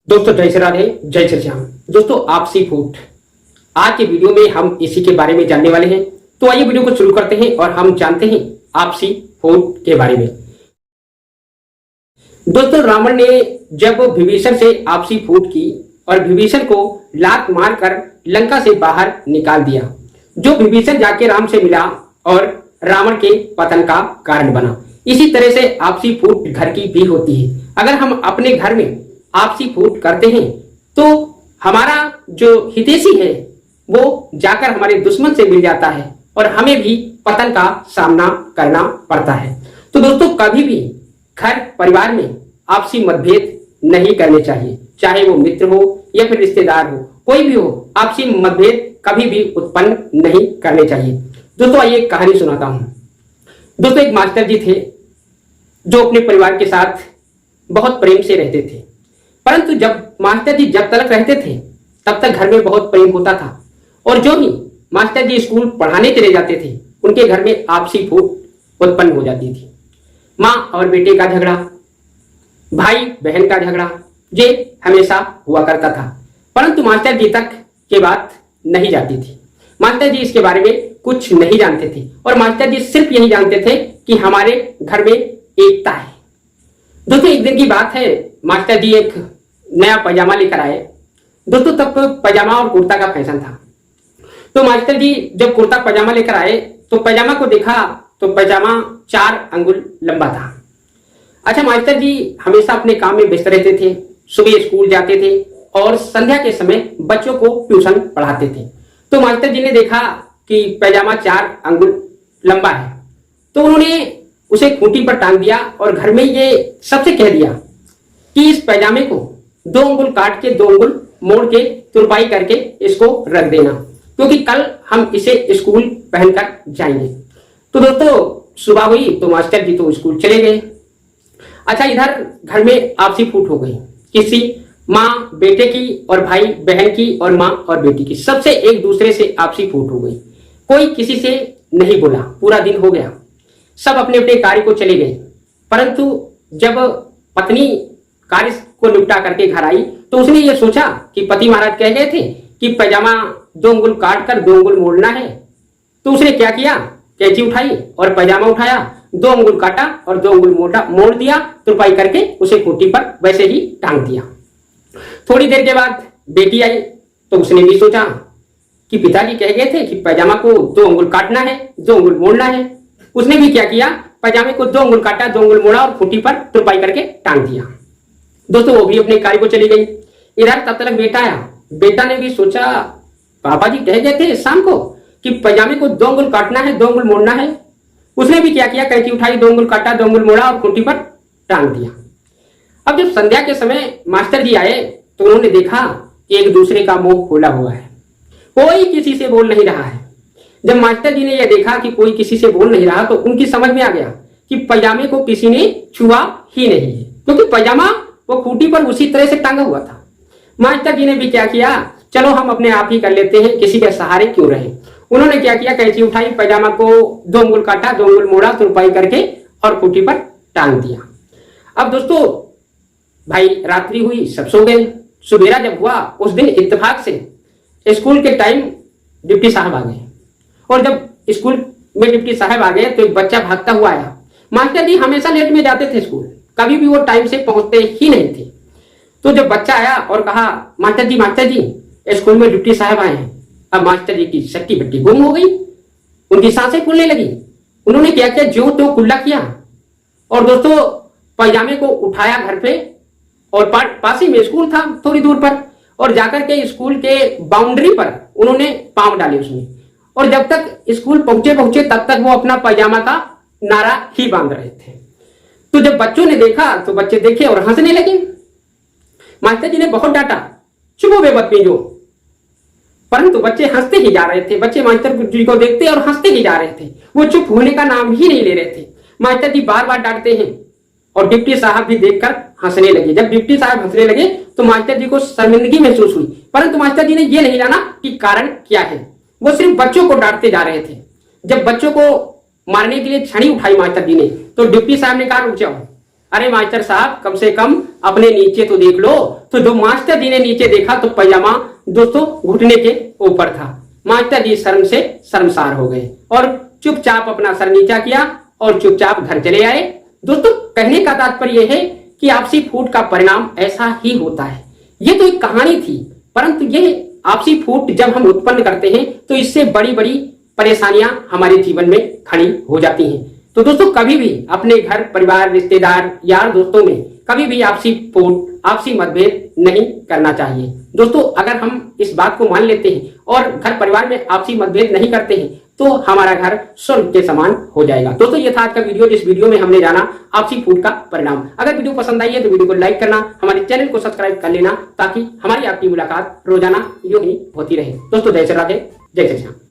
दोस्तों जय श्री राधे, जय श्री श्याम। दोस्तों आपसी फूड आज के वीडियो में हम इसी के बारे में जानने वाले हैं। तो आइए वीडियो को शुरू करते हैं और हम जानते हैं आपसी फूड के बारे में। दोस्तों रावण ने जब विभीषण से आपसी फूड की और विभीषण को लात मारकर लंका से बाहर निकाल दिया, जो विभीषण जाके राम से मिला और रावण के पतन का कारण बना। इसी तरह से आपसी फूट घर की भी होती है। अगर हम अपने घर में आपसी फूट करते हैं तो हमारा जो हितैषी है वो जाकर हमारे दुश्मन से मिल जाता है और हमें भी पतन का सामना करना पड़ता है। तो दोस्तों कभी भी घर परिवार में आपसी मतभेद नहीं करने चाहिए, चाहे वो मित्र हो या फिर रिश्तेदार हो, कोई भी हो, आपसी मतभेद कभी भी उत्पन्न नहीं करने चाहिए। दोस्तों आइए एक कहानी सुनाता हूं। दोस्तों एक मास्टर जी थे जो अपने परिवार के साथ बहुत प्रेम से रहते थे, परंतु जब मास्टर जी जब तक रहते थे तब तक घर में बहुत प्रेम होता था और जो ही मास्टर जी स्कूल पढ़ाने चले जाते थे उनके घर में आपसी फूट उत्पन्न हो जाती थी। माँ और बेटे का झगड़ा, भाई बहन का झगड़ा, ये हमेशा हुआ करता था, परंतु मास्टर जी तक ये बात नहीं जाती थी। मास्टर जी इसके बारे में कुछ नहीं जानते थे और मास्टर जी सिर्फ यही जानते थे कि हमारे घर में एकता है। दोस्तों एक दिन की बात है, मास्टर जी एक नया पैजामा लेकर आए। दोस्तों तब पैजामा और कुर्ता का फैशन था। तो मास्टर जी जब कुर्ता पैजामा लेकर आए तो पैजामा को देखा तो पैजामा 4 अंगुल लंबा था। अच्छा, मास्टर जी हमेशा अपने काम में व्यस्त रहते थे, सुबह स्कूल जाते थे और संध्या के समय बच्चों को ट्यूशन पढ़ाते थे। तो मास्टर जी ने देखा कि पैजामा 4 अंगुल लंबा है, तो उन्होंने उसे खूंटी पर टांग दिया और घर में ये सबसे कह दिया कि इस पैजामे को 2 अंगुल काट के 2 अंगुल मोड़ के तुरपाई करके इसको रख देना, क्योंकि कल हम इसे स्कूल पहनकर जाएंगे। तो दोस्तों सुबह हुई तो मास्टर जी तो स्कूल चले गए। अच्छा, इधर घर में आपसी फूट हो गई, किसी माँ बेटे की और भाई बहन की और माँ और बेटी की, सबसे एक दूसरे से आपसी फूट हो गई। कोई किसी से नहीं बोला, पूरा दिन हो गया, सब अपने अपने कार्य को चले गए। परंतु जब पत्नी कार्य को निपटा करके घर आई तो उसने ये सोचा कि पति महाराज कह गए थे कि पैजामा 2 अंगुल काट कर 2 अंगुल मोड़ना है। तो उसने क्या किया, कैंची उठाई और पैजामा उठाया, 2 अंगुल काटा और 2 अंगुल मोड़ दिया, तुरपाई करके उसे खूंटी पर वैसे ही टांग दिया। थोड़ी देर के बाद बेटी आई तो उसने भी सोचा कि पिताजी कह गए थे कि पैजामा को 2 अंगुल काटना है, 2 अंगुल मोड़ना है। उसने भी क्या किया, पैजामे को 2 अंगुल काटा, 2 अंगुल मोड़ा और खूंटी पर तुरपाई करके टांग दिया। दोस्तों वो भी अपने कार्य को चली गई। इधर तब तक बेटा आया। बेटा ने भी सोचा पापा जी कह गए थे शाम को कि पैजामे को 2 अंगुल काटना है, 2 अंगुल मोड़ना है। उसने भी क्या किया, कैंची उठाई, 2 अंगुल काटा, 2 अंगुल मोड़ा और खूंटी पर टांग दिया। अब जब संध्या के समय मास्टर जी आए तो उन्होंने देखा कि एक दूसरे का मुंह खोला हुआ है, कोई किसी से बोल नहीं रहा है। जब मास्टर जी ने यह देखा कि कोई किसी से बोल नहीं रहा तो उनकी समझ में आ गया कि पैजामे को किसी ने छुआ ही नहीं है, क्योंकि पैजामा वो खूंटी पर उसी तरह से टांगा हुआ था। मास्टर जी ने भी क्या किया, चलो हम अपने आप ही कर लेते हैं, किसी के सहारे क्यों रहे। उन्होंने क्या किया, कैंची उठाई, पैजामा को 2 अंगुल काटा, 2 अंगुल मोड़ा, तुरपाई करके और खूंटी पर टांग दिया। अब दोस्तों भाई रात्रि हुई, सब सो गए। सुबेरा जब हुआ उस दिन इत्तेफाक से स्कूल के टाइम डिप्टी साहब आ गए और जब स्कूल में डिप्टी साहब आ गए तो एक बच्चा भागता हुआ आया। मास्टर जी हमेशा लेट में जाते थे स्कूल, कभी भी वो टाइम से पहुंचते ही नहीं थे। तो जब बच्चा आया और कहा मास्टर जी स्कूल में डिप्टी साहब आए हैं। अब मास्टर जी की सट्टी बट्टी गुम हो गई, उनकी सांसें फूलने लगी। उन्होंने क्या किया, ज्यों त्यों कुल्ला किया और दोस्तों पैजामे को उठाया घर पे और पास ही में स्कूल था थोड़ी दूर पर, और जाकर के स्कूल के बाउंड्री पर उन्होंने पांव डाले उसमें, और जब तक स्कूल पहुंचे तब तक वो अपना पैजामा का नारा ही बांध रहे थे। तो जब बच्चों ने देखा तो बच्चे देखे और हंसने लगे। मास्टर जी ने बहुत डांटा, चुप हो बदतमीजों, परंतु बच्चे हंसते ही जा रहे थे। बच्चे मास्टर जी को देखते और हंसते ही जा रहे थे, वो चुप होने का नाम ही नहीं ले रहे थे। मास्टर जी बार बार डांटते हैं और डिप्टी साहब भी देखकर हंसने लगे। जब डिप्टी साहब हंसने लगे तो मास्टर जी को शर्मिंदगी महसूस हुई, परंतु मास्टर जी ने यह नहीं जाना कि कारण क्या है। वो सिर्फ बच्चों को डांटते जा रहे थे। जब बच्चों को मारने के लिए छड़ी उठाई मास्टर जी ने तो डिप्टी साहब ने कहा रुक जाओ, अरे मास्टर साहब कम से कम अपने नीचे तो देख लो। तो जो मास्टर जी ने नीचे देखा तो पैजामा दोस्तों घुटने के ऊपर था। मास्टर जी शर्म से शर्मसार हो गए और चुपचाप अपना सर नीचा किया और चुपचाप घर चले आए। दोस्तों कहने का तात्पर्य यह है कि आपसी फूट का परिणाम ऐसा ही होता है। ये तो एक कहानी थी, परंतु ये आपसी फूट जब हम उत्पन्न करते हैं तो इससे बड़ी बड़ी परेशानियां हमारे जीवन में खड़ी हो जाती हैं। तो दोस्तों कभी भी अपने घर परिवार रिश्तेदार यार दोस्तों में कभी भी आपसी फूट आपसी मतभेद नहीं करना चाहिए। दोस्तों अगर हम इस बात को मान लेते हैं और घर परिवार में आपसी मतभेद नहीं करते हैं तो हमारा घर स्वर्ग के समान हो जाएगा। दोस्तों ये था आज का वीडियो, जिस वीडियो में हमने जाना आपसी फूट का परिणाम। अगर वीडियो पसंद आई है तो वीडियो को लाइक करना, हमारे चैनल को सब्सक्राइब कर लेना ताकि हमारी आपकी मुलाकात रोजाना यूं ही होती रहे। दोस्तों जय श्री राधे, जय श्री श्याम।